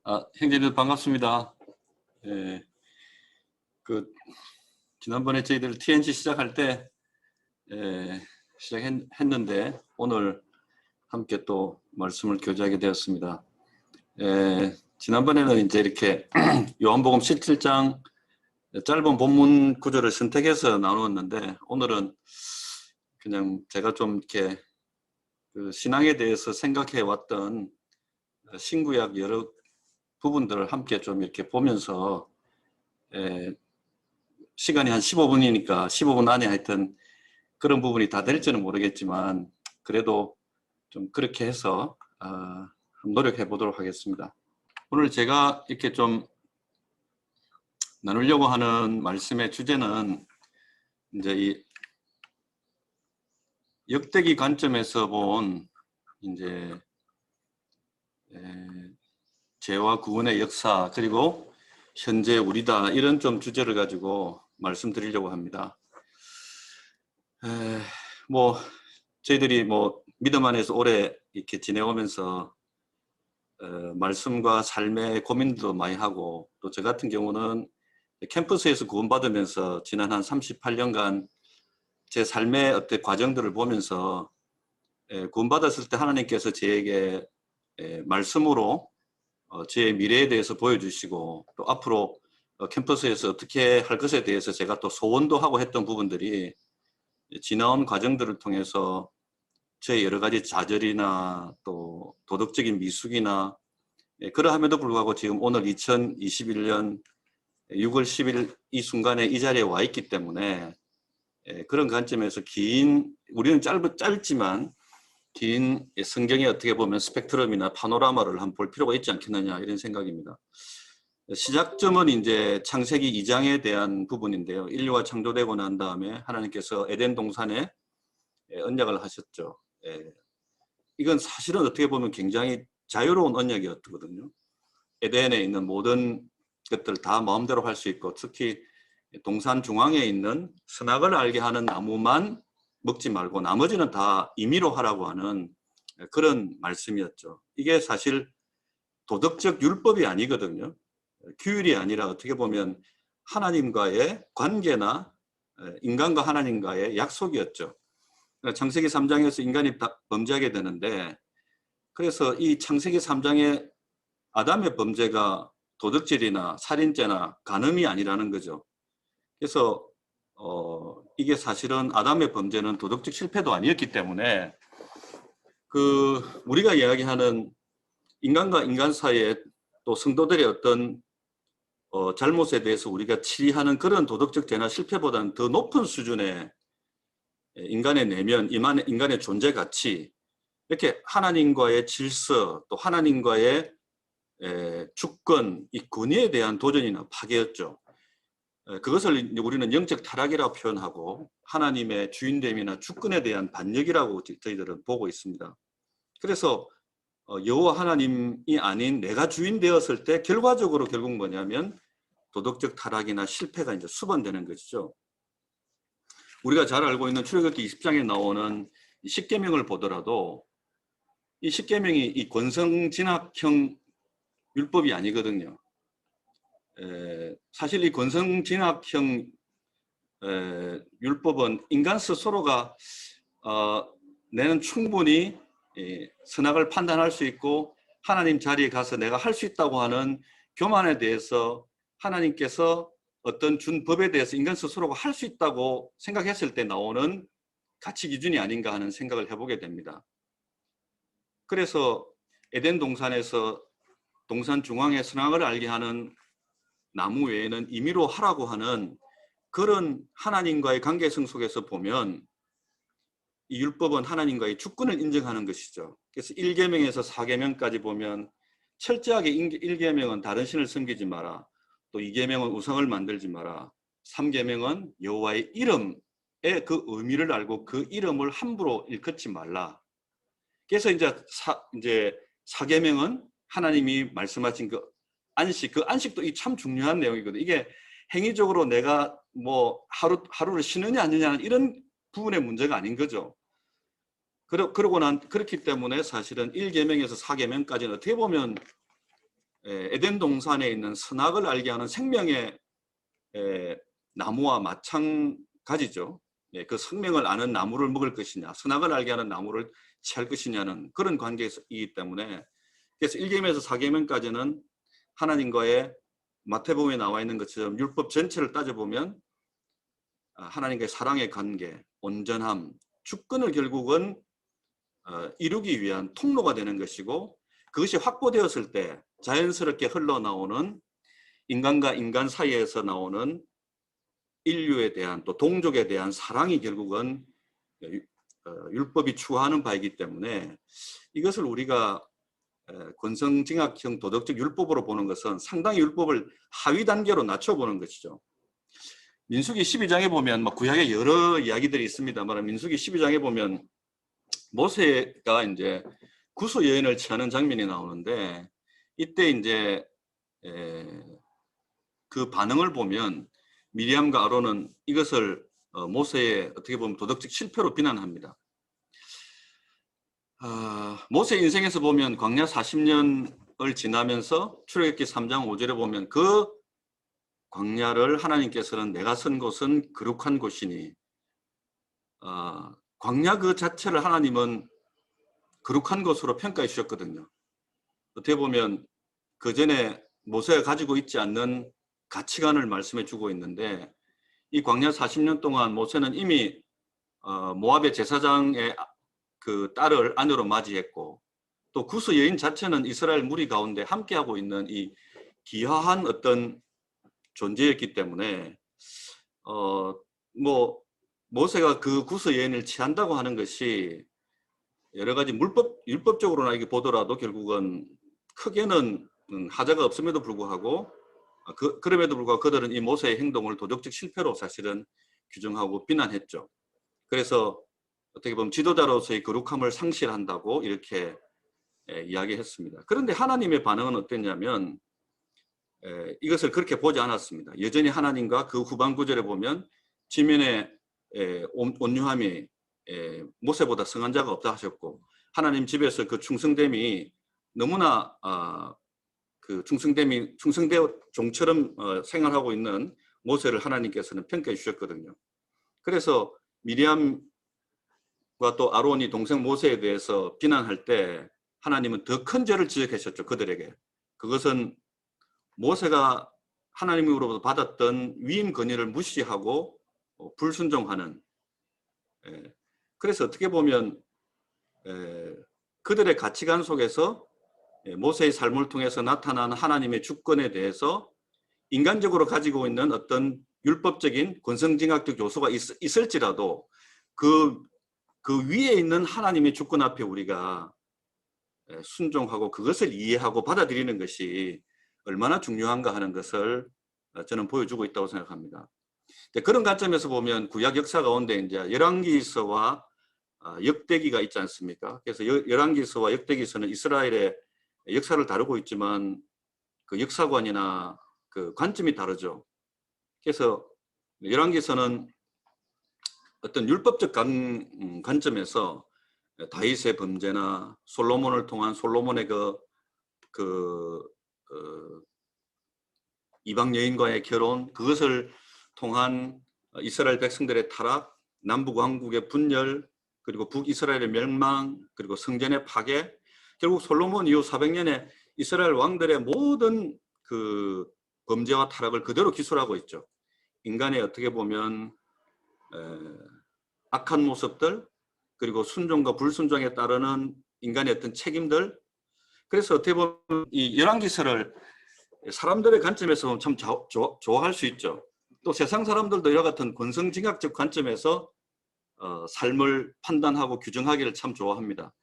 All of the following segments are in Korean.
형제들 반갑습니다. 예, 그 지난번에 저희들 TNC 시작할 때 시작했는데 오늘 함께 또 말씀을 교제하게 되었습니다. 지난번에는 이제 이렇게 요한복음 17장 짧은 본문 구절을 선택해서 나누었는데 오늘은 그냥 제가 좀 이렇게 그 신앙에 대해서 생각해 왔던 신구약 여러 부분들을 함께 좀 이렇게 보면서 시간이 한 15분이니까 15분 안에 하여튼 그런 부분이 다 될지는 모르겠지만 그래도 좀 그렇게 해서 노력해 보도록 하겠습니다. 오늘 제가 이렇게 좀 나누려고 하는 말씀의 주제는 이제 이 역대기 관점에서 본 이제 죄와 구원의 역사 그리고 현재 우리다 이런 좀 주제를 가지고 말씀드리려고 합니다. 뭐 저희들이 뭐 믿음 안에서 오래 이렇게 지내오면서 말씀과 삶의 고민도 많이 하고 또 저 같은 경우는 캠퍼스에서 구원받으면서 지난 한 38년간 제 삶의 어떤 과정들을 보면서 구원받았을 때 하나님께서 저에게 말씀으로 제 미래에 대해서 보여주시고 또 앞으로 캠퍼스에서 어떻게 할 것에 대해서 제가 또 소원도 하고 했던 부분들이 지나온 과정들을 통해서 저의 여러 가지 좌절이나 또 도덕적인 미숙이나 그러함에도 불구하고 지금 오늘 2021년 6월 10일 이 순간에 이 자리에 와 있기 때문에 그런 관점에서 우리는 짧지만 긴 성경에 어떻게 보면 스펙트럼이나 파노라마를 한번 볼 필요가 있지 않겠느냐 이런 생각입니다. 시작점은 이제 창세기 2장에 대한 부분인데요. 인류가 창조되고 난 다음에 하나님께서 에덴 동산에 언약을 하셨죠. 이건 사실은 어떻게 보면 굉장히 자유로운 언약이었거든요. 에덴에 있는 모든 것들 다 마음대로 할 수 있고 특히 동산 중앙에 있는 선악을 알게 하는 나무만 먹지 말고 나머지는 다 임의로 하라고 하는 그런 말씀이었죠. 이게 사실 도덕적 율법이 아니거든요. 규율이 아니라 어떻게 보면 하나님과의 관계나 인간과 하나님과의 약속이었죠. 창세기 3장에서 인간이 범죄하게 되는데 그래서 이 창세기 3장의 아담의 범죄가 도덕질이나 살인죄나 간음이 아니라는 거죠. 그래서 이게 사실은 아담의 범죄는 도덕적 실패도 아니었기 때문에 우리가 이야기하는 인간과 인간 사이에 또 성도들의 어떤 잘못에 대해서 우리가 치리하는 그런 도덕적 죄나 실패보다는 더 높은 수준의 인간의 내면, 인간의 존재 가치, 이렇게 하나님과의 질서, 또 하나님과의 주권, 이 권위에 대한 도전이나 파괴였죠. 그것을 우리는 영적 타락이라고 표현하고 하나님의 주인됨이나 주권에 대한 반역이라고 저희들은 보고 있습니다. 그래서 여호와 하나님이 아닌 내가 주인 되었을 때 결과적으로 결국 뭐냐면 도덕적 타락이나 실패가 이제 수반되는 것이죠. 우리가 잘 알고 있는 출애굽기 20장에 나오는 십계명을 보더라도 이 십계명이 이 권성진학형 율법이 아니거든요. 사실 이 권성진학형 율법은 인간 스스로가 내는 충분히 선악을 판단할 수 있고 하나님 자리에 가서 내가 할 수 있다고 하는 교만에 대해서 하나님께서 어떤 준 법에 대해서 인간 스스로가 할 수 있다고 생각했을 때 나오는 가치 기준이 아닌가 하는 생각을 해보게 됩니다. 그래서 에덴 동산에서 동산 중앙에 선악을 알게 하는 나무 외에는 임의로 하라고 하는 그런 하나님과의 관계성 속에서 보면 이 율법은 하나님과의 주권을 인정하는 것이죠. 그래서 1계명에서 4계명까지 보면 철저하게 1계명은 다른 신을 섬기지 마라. 또 2계명은 우상을 만들지 마라. 3계명은 여호와의 이름의 그 의미를 알고 그 이름을 함부로 일컫지 말라. 그래서 이제 4계명은 하나님이 말씀하신 그 안식도 이 참 중요한 내용이거든요. 이게 행위적으로 내가 뭐 하루를 쉬느냐 안 쉬느냐 이런 부분의 문제가 아닌 거죠. 그렇기 때문에 사실은 1계명에서 4계명까지는 어떻게 보면 에덴 동산에 있는 선악을 알게 하는 생명의 나무와 마찬가지죠. 그 생명을 아는 나무를 먹을 것이냐, 선악을 알게 하는 나무를 취할 것이냐는 그런 관계이기 때문에, 그래서 1계명에서 4계명까지는 하나님과의, 마태복음에 나와 있는 것처럼 율법 전체를 따져보면 하나님과의 사랑의 관계, 온전함, 주권을 결국은 이루기 위한 통로가 되는 것이고, 그것이 확보되었을 때 자연스럽게 흘러나오는 인간과 인간 사이에서 나오는 인류에 대한, 또 동족에 대한 사랑이 결국은 율법이 추구하는 바이기 때문에, 이것을 우리가 권성징악형 도덕적 율법으로 보는 것은 상당히 율법을 하위 단계로 낮춰보는 것이죠. 민수기 12장에 보면 구약에 여러 이야기들이 있습니다만, 민수기 12장에 보면 모세가 이제 구수 여인을 취하는 장면이 나오는데, 이때 이제 그 반응을 보면 미리암과 아론은 이것을 모세의 어떻게 보면 도덕적 실패로 비난합니다. 모세 인생에서 보면 광야 40년을 지나면서 출애굽기 3장 5절에 보면 그 광야를 하나님께서는 내가 선 곳은 거룩한 곳이니, 광야 그 자체를 하나님은 거룩한 것으로 평가해 주셨거든요. 어떻게 보면 그 전에 모세가 가지고 있지 않는 가치관을 말씀해 주고 있는데, 이 광야 40년 동안 모세는 이미 모압의 제사장의 그 딸을 아내로 맞이했고, 또 구스 여인 자체는 이스라엘 무리 가운데 함께하고 있는 이 귀화한 어떤 존재였기 때문에 모세가 그 구스 여인을 취한다고 하는 것이 여러 가지 율법적으로나 이게 보더라도 결국은 크게는 하자가 없음에도 불구하고, 그럼에도 불구하고 그들은 이 모세의 행동을 도덕적 실패로 사실은 규정하고 비난했죠. 그래서 어떻게 보면 지도자로서의 거룩함을 상실한다고 이렇게 이야기했습니다. 그런데 하나님의 반응은 어땠냐면 이것을 그렇게 보지 않았습니다. 여전히 하나님과 그 후반 구절에 보면 지면에 온유함이 모세보다 성한 자가 없다 하셨고, 하나님 집에서 그 충성됨이 너무나 그 충성되어 종처럼 생활하고 있는 모세를 하나님께서는 평가해 주셨거든요. 그래서 미리암과 또 아론이 동생 모세에 대해서 비난할 때 하나님은 더 큰 죄를 지적하셨죠. 그들에게. 그것은 모세가 하나님으로부터 받았던 위임 권위를 무시하고 불순종하는, 그래서 어떻게 보면 그들의 가치관 속에서 모세의 삶을 통해서 나타나는 하나님의 주권에 대해서 인간적으로 가지고 있는 어떤 율법적인 권성징악적 요소가 있을지라도 그 위에 있는 하나님의 주권 앞에 우리가 순종하고 그것을 이해하고 받아들이는 것이 얼마나 중요한가 하는 것을 저는 보여주고 있다고 생각합니다. 그런 관점에서 보면 구약 역사 가운데 이제 열왕기서와 역대기가 있지 않습니까? 그래서 열왕기서와 역대기서는 이스라엘의 역사를 다루고 있지만 그 역사관이나 그 관점이 다르죠. 그래서 열왕기서는 어떤 율법적 관점에서 다윗의 범죄나 솔로몬을 통한 솔로몬의 이방 여인과의 결혼, 그것을 통한 이스라엘 백성들의 타락, 남북 왕국의 분열, 그리고 북이스라엘의 멸망, 그리고 성전의 파괴, 결국 솔로몬 이후 400년의 이스라엘 왕들의 모든 그 범죄와 타락을 그대로 기술하고 있죠. 인간의 어떻게 보면 악한 모습들, 그리고 순종과 불순종에 따르는 인간의 어떤 책임들. 그래서 어떻게 보면 이 열왕기서를 사람들의 관점에서 보면 참 좋아할 수 있죠. 또 세상 사람들도 이와 같은 권성징악적 관점에서 삶을 판단하고 규정하기를 참 좋아합니다.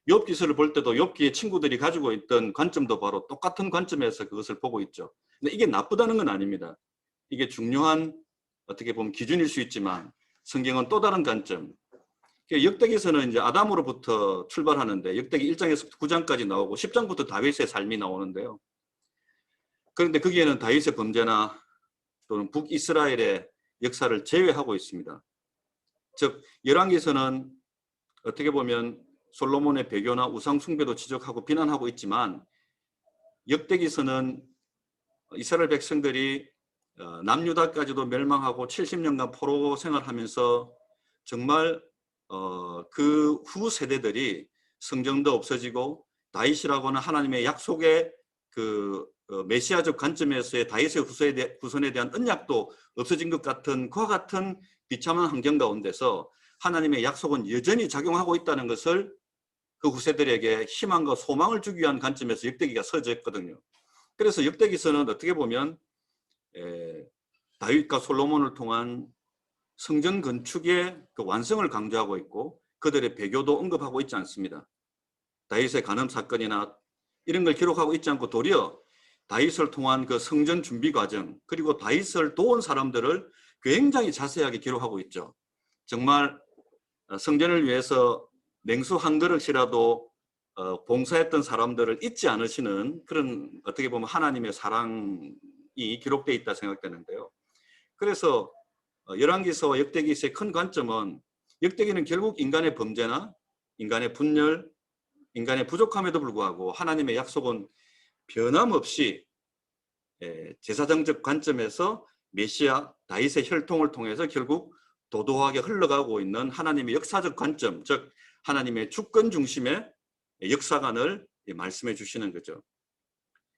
욥기서를 볼 때도 욥기의 친구들이 가지고 있던 관점도 바로 똑같은 관점에서 그것을 보고 있죠. 근데 이게 나쁘다는 건 아닙니다. 이게 중요한 어떻게 보면 기준일 수 있지만 성경은 또 다른 관점. 역대기서는 이제 아담으로부터 출발하는데 역대기 1장에서 9장까지 나오고 10장부터 다윗의 삶이 나오는데요. 그런데 거기에는 다윗의 범죄나 또는 북이스라엘의 역사를 제외하고 있습니다. 즉 열왕기서는 어떻게 보면 솔로몬의 배교나 우상 숭배도 지적하고 비난하고 있지만 역대기서는 이스라엘 백성들이 남유다까지도 멸망하고 70년간 포로 생활하면서 정말 그 후 세대들이 성전도 없어지고 다윗이라고 하는 하나님의 약속의 그 메시아적 관점에서의 다윗의 후손에 대한 언약도 없어진 것 같은 그와 같은 비참한 환경 가운데서 하나님의 약속은 여전히 작용하고 있다는 것을 그 후세들에게 희망과 소망을 주기 위한 관점에서 역대기가 서졌거든요. 그래서 역대기서는 어떻게 보면 다윗과 솔로몬을 통한 성전 건축의 그 완성을 강조하고 있고 그들의 배교도 언급하고 있지 않습니다. 다윗의 간음 사건이나 이런 걸 기록하고 있지 않고 도리어 다윗을 통한 그 성전 준비 과정 그리고 다윗을 도운 사람들을 굉장히 자세하게 기록하고 있죠. 정말 성전을 위해서 냉수 한 그릇이라도 봉사했던 사람들을 잊지 않으시는 그런 어떻게 보면 하나님의 사랑이 기록되어 있다 생각되는데요. 그래서 열왕기서와 역대기서의 큰 관점은 역대기는 결국 인간의 범죄나 인간의 분열, 인간의 부족함에도 불구하고 하나님의 약속은 변함없이 제사정적 관점에서 메시아 다윗의 혈통을 통해서 결국 도도하게 흘러가고 있는 하나님의 역사적 관점, 즉 하나님의 주권 중심의 역사관을 말씀해 주시는 거죠.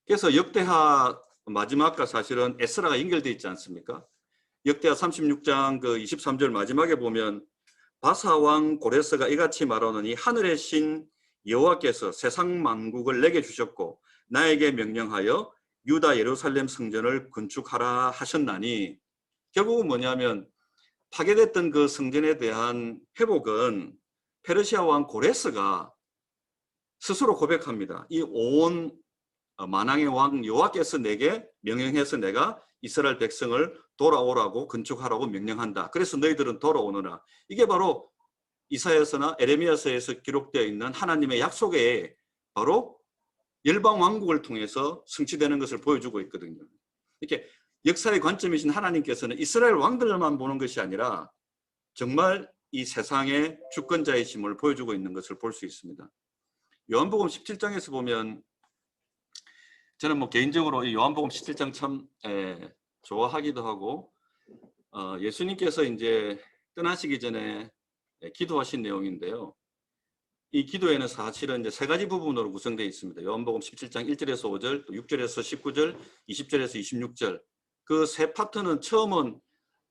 그래서 역대하 마지막과 사실은 에스라가 연결되어 있지 않습니까? 역대하 36장 그 23절 마지막에 보면 바사왕 고레스가 이같이 말하노니 하늘의 신 여호와께서 세상 만국을 내게 주셨고 나에게 명령하여 유다 예루살렘 성전을 건축하라 하셨나니 결국은 뭐냐면 파괴됐던 그 성전에 대한 회복은 페르시아 왕 고레스가 스스로 고백합니다. 이 온 만왕의 왕 여호와께서 내게 명령해서 내가 이스라엘 백성을 돌아오라고 건축하라고 명령한다. 그래서 너희들은 돌아오느라. 이게 바로 이사야서나 에레미야서에서 기록되어 있는 하나님의 약속에 바로 열방 왕국을 통해서 성취되는 것을 보여주고 있거든요. 이렇게 역사의 관점이신 하나님께서는 이스라엘 왕들만 보는 것이 아니라 정말 이 세상의 주권자이심을 보여주고 있는 것을 볼 수 있습니다. 요한복음 17장에서 보면 저는 뭐 개인적으로 이 요한복음 17장 참 좋아하기도 하고 예수님께서 이제 떠나시기 전에 기도하신 내용인데요. 이 기도에는 사실은 이제 세 가지 부분으로 구성되어 있습니다. 요한복음 17장 1절에서 5절, 또 6절에서 19절, 20절에서 26절. 그 세 파트는 처음은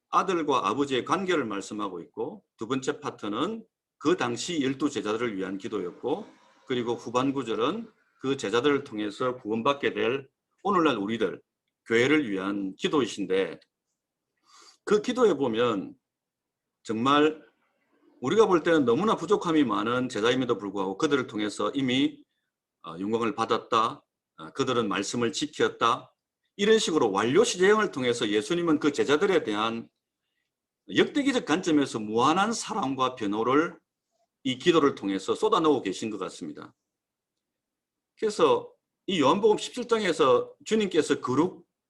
아들과 아버지의 관계를 말씀하고 있고 두 번째 파트는 그 당시 12 제자들을 위한 기도였고 그리고 후반 구절은 그 제자들을 통해서 구원받게 될 오늘날 우리들, 교회를 위한 기도이신데 그 기도에 보면 정말 우리가 볼 때는 너무나 부족함이 많은 제자임에도 불구하고 그들을 통해서 이미 영광을 받았다. 그들은 말씀을 지켰다. 이런 식으로 완료시제형을 통해서 예수님은 그 제자들에 대한 역대기적 관점에서 무한한 사랑과 변호를 이 기도를 통해서 쏟아내고 계신 것 같습니다. 그래서 이 요한복음 17장에서 주님께서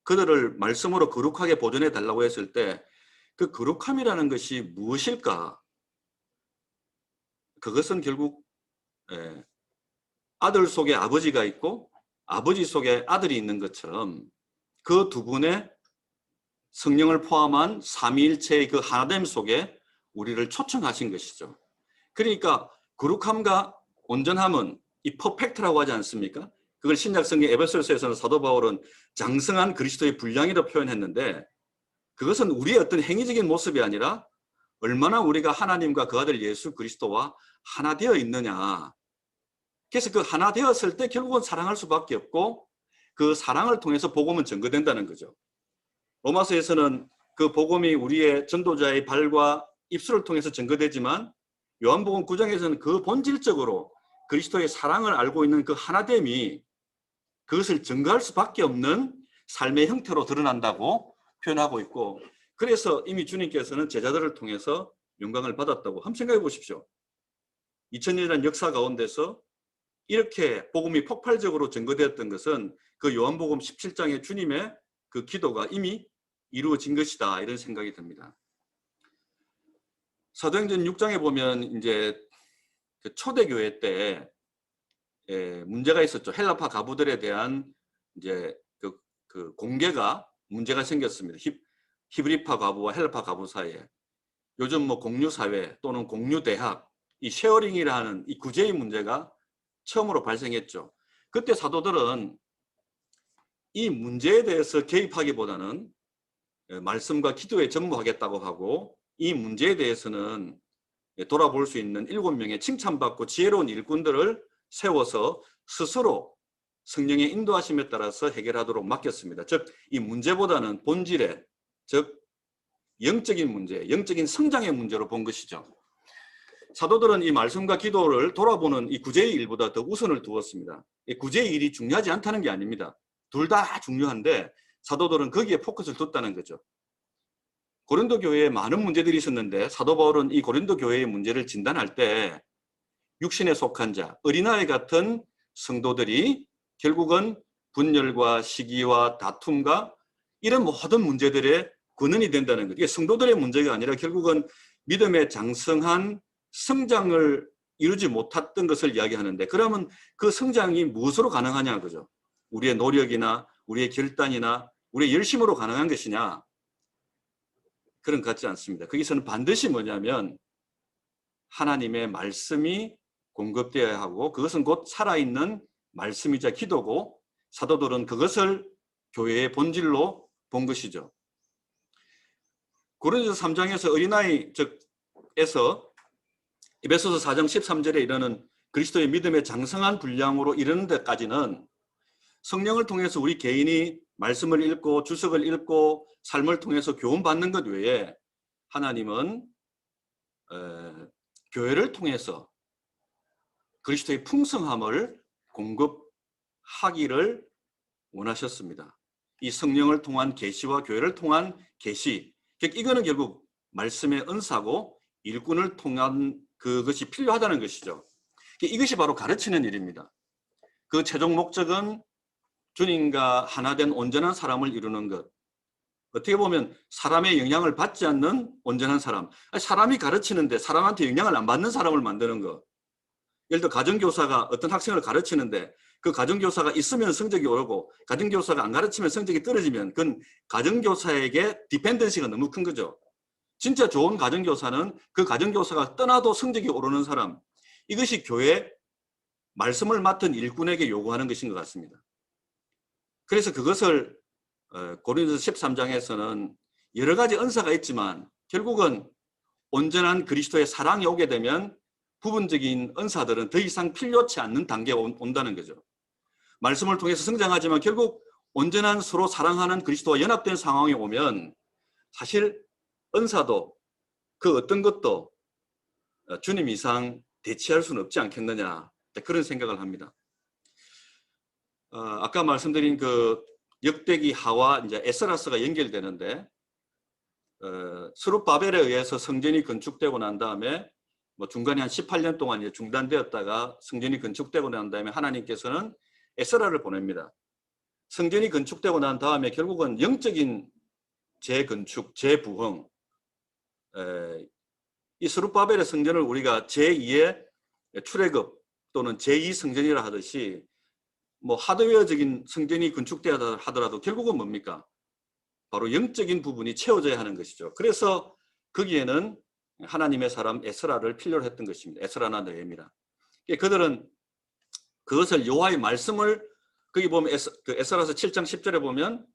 그들을 말씀으로 거룩하게 보존해 달라고 했을 때 그 거룩함이라는 것이 무엇일까? 그것은 결국 아들 속에 아버지가 있고 아버지 속에 아들이 있는 것처럼 그 두 분의 성령을 포함한 삼위일체의 그 하나됨 속에 우리를 초청하신 것이죠. 그러니까 거룩함과 온전함은 이 퍼펙트라고 하지 않습니까? 그걸 신약성경 에베소서에서는 사도 바울은 장성한 그리스도의 분량이라고 표현했는데 그것은 우리의 어떤 행위적인 모습이 아니라 얼마나 우리가 하나님과 그 아들 예수 그리스도와 하나 되어 있느냐. 그래서 그 하나 되었을 때 결국은 사랑할 수밖에 없고 그 사랑을 통해서 복음은 증거된다는 거죠. 로마서에서는 그 복음이 우리의 전도자의 발과 입술을 통해서 증거되지만 요한복음 9장에서는 그 본질적으로 그리스도의 사랑을 알고 있는 그 하나됨이 그것을 증거할 수밖에 없는 삶의 형태로 드러난다고 표현하고 있고 그래서 이미 주님께서는 제자들을 통해서 영광을 받았다고 한번 생각해 보십시오. 2000년이라는 역사 가운데서 이렇게 복음이 폭발적으로 증거되었던 것은 그 요한복음 17장의 주님의 그 기도가 이미 이루어진 것이다 이런 생각이 듭니다. 사도행전 6장에 보면 이제 그 초대교회 때 문제가 있었죠. 헬라파 가부들에 대한 이제 그 공개가 문제가 생겼습니다. 히브리파 가부와 헬파 가부 사이에. 요즘 뭐 공유 사회 또는 공유 대학, 이 쉐어링이라는 이 구제의 문제가 처음으로 발생했죠. 그때 사도들은 이 문제에 대해서 개입하기보다는 말씀과 기도에 전무하겠다고 하고, 이 문제에 대해서는 돌아볼 수 있는 7명의 칭찬받고 지혜로운 일꾼들을 세워서 스스로 성령의 인도하심에 따라서 해결하도록 맡겼습니다. 즉, 이 문제보다는 본질의, 즉 영적인 문제, 영적인 성장의 문제로 본 것이죠. 사도들은 이 말씀과 기도를 돌아보는 이 구제의 일보다 더 우선을 두었습니다. 이 구제의 일이 중요하지 않다는 게 아닙니다. 둘 다 중요한데 사도들은 거기에 포커스를 뒀다는 거죠. 고린도 교회에 많은 문제들이 있었는데 사도 바울은 이 고린도 교회의 문제를 진단할 때 육신에 속한 자, 어린아이 같은 성도들이 결국은 분열과 시기와 다툼과 이런 모든 문제들의 근원이 된다는 것. 이게 성도들의 문제가 아니라 결국은 믿음의 장성한 성장을 이루지 못했던 것을 이야기하는데, 그러면 그 성장이 무엇으로 가능하냐 그죠? 우리의 노력이나 우리의 결단이나 우리의 열심으로 가능한 것이냐? 그런 것 같지 않습니다. 거기서는 반드시 뭐냐면 하나님의 말씀이 공급되어야 하고, 그것은 곧 살아있는 말씀이자 기도고, 사도들은 그것을 교회의 본질로 본 것이죠. 고린도서 3장에서 어린아이 즉에서 에베소서 4장 13절에 이르는 그리스도의 믿음의 장성한 분량으로 이르는 데까지는 성령을 통해서 우리 개인이 말씀을 읽고 주석을 읽고 삶을 통해서 교훈받는 것 외에 하나님은 교회를 통해서 그리스도의 풍성함을 공급하기를 원하셨습니다. 이 성령을 통한 계시와 교회를 통한 계시, 이거는 결국 말씀의 은사고 일꾼을 통한 그것이 필요하다는 것이죠. 이것이 바로 가르치는 일입니다. 그 최종 목적은 주님과 하나 된 온전한 사람을 이루는 것. 어떻게 보면 사람의 영향을 받지 않는 온전한 사람. 사람이 가르치는데 사람한테 영향을 안 받는 사람을 만드는 것. 예를 들어 가정교사가 어떤 학생을 가르치는데 그 가정교사가 있으면 성적이 오르고 가정교사가 안 가르치면 성적이 떨어지면 그건 가정교사에게 디펜던시가 너무 큰 거죠. 진짜 좋은 가정교사는 그 가정교사가 떠나도 성적이 오르는 사람. 이것이 교회 말씀을 맡은 일꾼에게 요구하는 것인 것 같습니다. 그래서 그것을 고린도서 13장에서는 여러 가지 은사가 있지만 결국은 온전한 그리스도의 사랑이 오게 되면 부분적인 은사들은 더 이상 필요치 않는 단계에 온다는 거죠. 말씀을 통해서 성장하지만 결국 온전한 서로 사랑하는 그리스도와 연합된 상황에 오면 사실 은사도 그 어떤 것도 주님 이상 대체할 수는 없지 않겠느냐, 그런 생각을 합니다. 아까 말씀드린 그 역대기 하와 이제 에스라스가 연결되는데, 스룹바벨에 의해서 성전이 건축되고 난 다음에 뭐 중간에 한 18년 동안 이제 중단되었다가 성전이 건축되고 난 다음에 하나님께서는 에스라를 보냅니다. 성전이 건축되고 난 다음에 결국은 영적인 재건축, 재부흥, 이 스룹바벨의 성전을 우리가 제2의 출애굽 또는 제2 성전이라 하듯이 뭐 하드웨어적인 성전이 건축되어야 하더라도 결국은 뭡니까? 바로 영적인 부분이 채워져야 하는 것이죠. 그래서 거기에는 하나님의 사람 에스라를 필요로 했던 것입니다. 에스라나 느헤미야. 그들은 그것을 여호와의 말씀을, 거기 보면 에스라서 7장 10절에 보면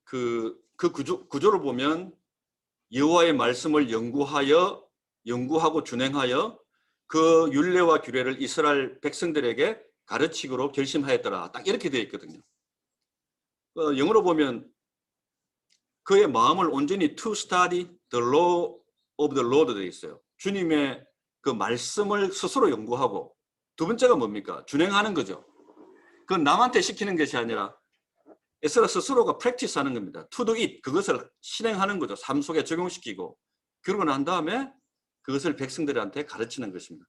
그 구조를 보면 여호와의 말씀을 연구하고 준행하여 그 율례와 규례를 이스라엘 백성들에게 가르치기로 결심하였더라. 딱 이렇게 되어 있거든요. 영어로 보면 그의 마음을 온전히 to study the law of the Lord 되어 있어요. 주님의 그 말씀을 스스로 연구하고, 두 번째가 뭡니까? 준행하는 거죠. 그건 남한테 시키는 것이 아니라 에스라 스스로가 프랙티스하는 겁니다. to do it, 그것을 실행하는 거죠. 삶 속에 적용시키고, 그러고 난 다음에 그것을 백성들한테 가르치는 것입니다.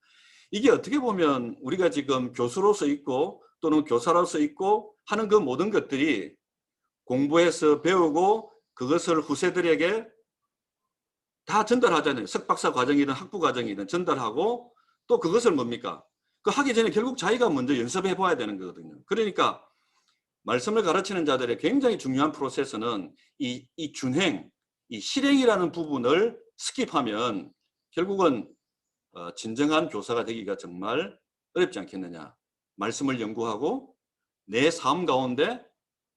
이게 어떻게 보면 우리가 지금 교수로서 있고 또는 교사로서 있고 하는 그 모든 것들이 공부해서 배우고 그것을 후세들에게 다 전달하잖아요. 석박사 과정이든 학부 과정이든 전달하고, 또 그것을 뭡니까? 그 하기 전에 결국 자기가 먼저 연습해 봐야 되는 거거든요. 그러니까 말씀을 가르치는 자들의 굉장히 중요한 프로세스는 이 균형, 이 실행이라는 부분을 스킵하면 결국은 진정한 교사가 되기가 정말 어렵지 않겠느냐. 말씀을 연구하고 내 삶 가운데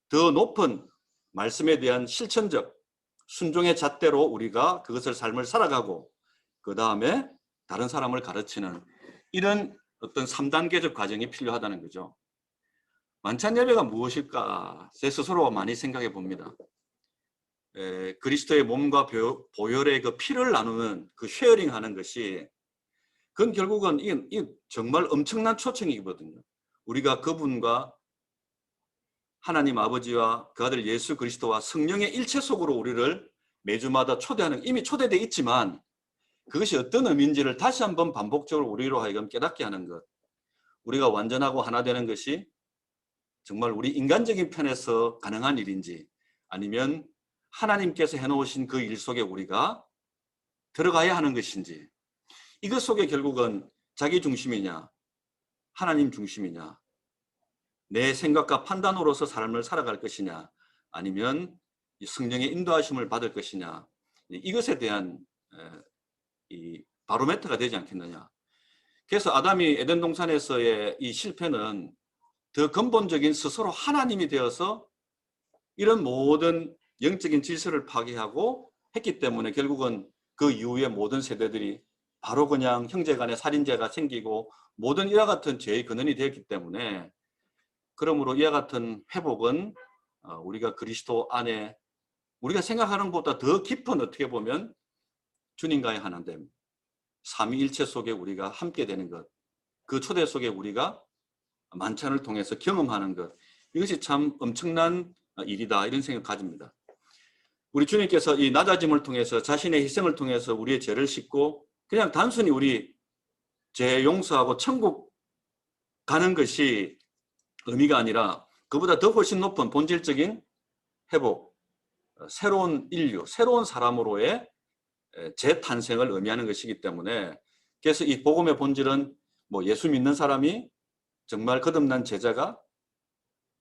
더 높은 말씀에 대한 실천적 순종의 잣대로 우리가 그것을 삶을 살아가고 그 다음에 다른 사람을 가르치는 이런 어떤 3단계적 과정이 필요하다는 거죠. 만찬 예배가 무엇일까? 제 스스로 많이 생각해 봅니다. 그리스도의 몸과 보혈의 그 피를 나누는 그 쉐어링하는 것이 그건 결국은 이 정말 엄청난 초청이거든요. 우리가 그분과 하나님 아버지와 그 아들 예수 그리스도와 성령의 일체 속으로 우리를 매주마다 초대하는, 이미 초대되어 있지만 그것이 어떤 의미인지를 다시 한번 반복적으로 우리로 하여금 깨닫게 하는 것. 우리가 완전하고 하나 되는 것이 정말 우리 인간적인 편에서 가능한 일인지 아니면 하나님께서 해놓으신 그 일 속에 우리가 들어가야 하는 것인지, 이것 속에 결국은 자기 중심이냐 하나님 중심이냐, 내 생각과 판단으로서 삶을 살아갈 것이냐 아니면 성령의 인도하심을 받을 것이냐, 이것에 대한 이 바로메터가 되지 않겠느냐. 그래서 아담이 에덴 동산에서의 이 실패는 더 근본적인 스스로 하나님이 되어서 이런 모든 영적인 질서를 파괴하고 했기 때문에 결국은 그 이후의 모든 세대들이 바로 그냥 형제간의 살인죄가 생기고 모든 이와 같은 죄의 근원이 되었기 때문에, 그러므로 이와 같은 회복은 우리가 그리스도 안에 우리가 생각하는 것보다 더 깊은, 어떻게 보면 주님과의 하나됨, 삼위일체 속에 우리가 함께 되는 것, 그 초대 속에 우리가 만찬을 통해서 경험하는 것, 이것이 참 엄청난 일이다, 이런 생각을 가집니다. 우리 주님께서 이 낮아짐을 통해서 자신의 희생을 통해서 우리의 죄를 씻고 그냥 단순히 우리 죄 용서하고 천국 가는 것이 의미가 아니라 그보다 더 훨씬 높은 본질적인 회복, 새로운 인류, 새로운 사람으로의 재탄생을 의미하는 것이기 때문에, 그래서 이 복음의 본질은 뭐 예수 믿는 사람이 정말 거듭난 제자가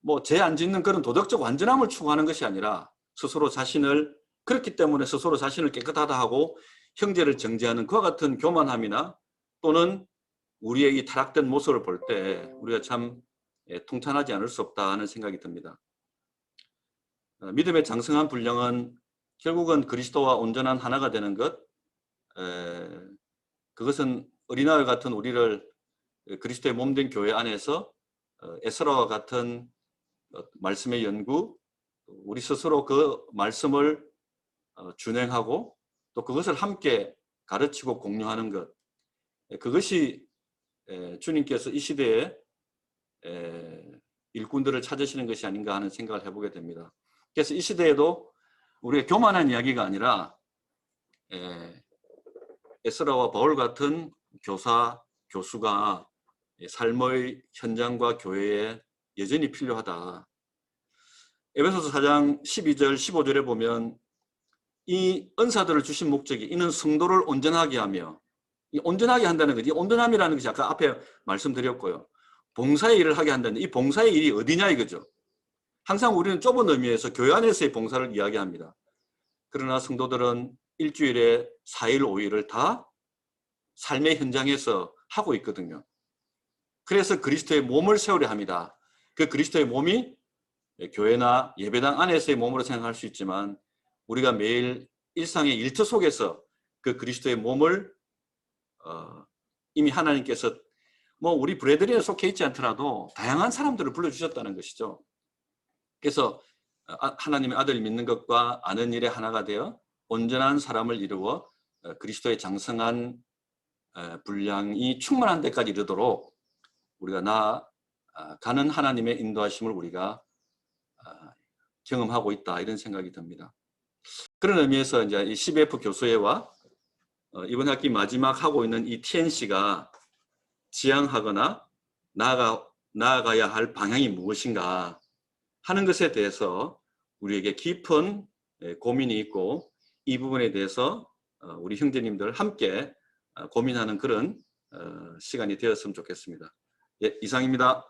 뭐 죄 안 짓는 그런 도덕적 완전함을 추구하는 것이 아니라 스스로 자신을, 그렇기 때문에 스스로 자신을 깨끗하다 하고 형제를 정죄하는 그와 같은 교만함이나 또는 우리의 이 타락된 모습을 볼 때 우리가 참 통탄하지 않을 수 없다 하는 생각이 듭니다. 믿음의 장성한 분량은 결국은 그리스도와 온전한 하나가 되는 것, 그것은 어린아이 같은 우리를 그리스도의 몸된 교회 안에서 에스라와 같은 말씀의 연구, 우리 스스로 그 말씀을 준행하고 또 그것을 함께 가르치고 공유하는 것, 그것이 주님께서 이 시대에 일꾼들을 찾으시는 것이 아닌가 하는 생각을 해보게 됩니다. 그래서 이 시대에도 우리가 교만한 이야기가 아니라 에스라와 바울 같은 교사, 교수가 삶의 현장과 교회에 여전히 필요하다. 에베소서 4장 12절 15절에 보면 이 은사들을 주신 목적이 이는 성도를 온전하게 하며, 이 온전하게 한다는 것이, 온전함이라는 것이 아까 앞에 말씀드렸고요, 봉사의 일을 하게 한다는, 이 봉사의 일이 어디냐 이거죠. 항상 우리는 좁은 의미에서 교회 안에서의 봉사를 이야기합니다. 그러나 성도들은 일주일에 4일 5일을 다 삶의 현장에서 하고 있거든요. 그래서 그리스도의 몸을 세우려 합니다. 그 그리스도의 몸이 교회나 예배당 안에서의 몸으로 생각할 수 있지만 우리가 매일 일상의 일터 속에서 그 그리스도의 몸을 이미 하나님께서 뭐 우리 브레드린에 속해 있지 않더라도 다양한 사람들을 불러주셨다는 것이죠. 그래서 하나님의 아들을 믿는 것과 아는 일에 하나가 되어 온전한 사람을 이루어 그리스도의 장성한 분량이 충만한 데까지 이르도록 우리가 나아가는 하나님의 인도하심을 우리가 경험하고 있다, 이런 생각이 듭니다. 그런 의미에서 이제 이 CBF 교수회와 이번 학기 마지막 하고 있는 이 TNC가 지향하거나 나아가야 할 방향이 무엇인가 하는 것에 대해서 우리에게 깊은 고민이 있고, 이 부분에 대해서 우리 형제님들 함께 고민하는 그런 시간이 되었으면 좋겠습니다. 예, 이상입니다.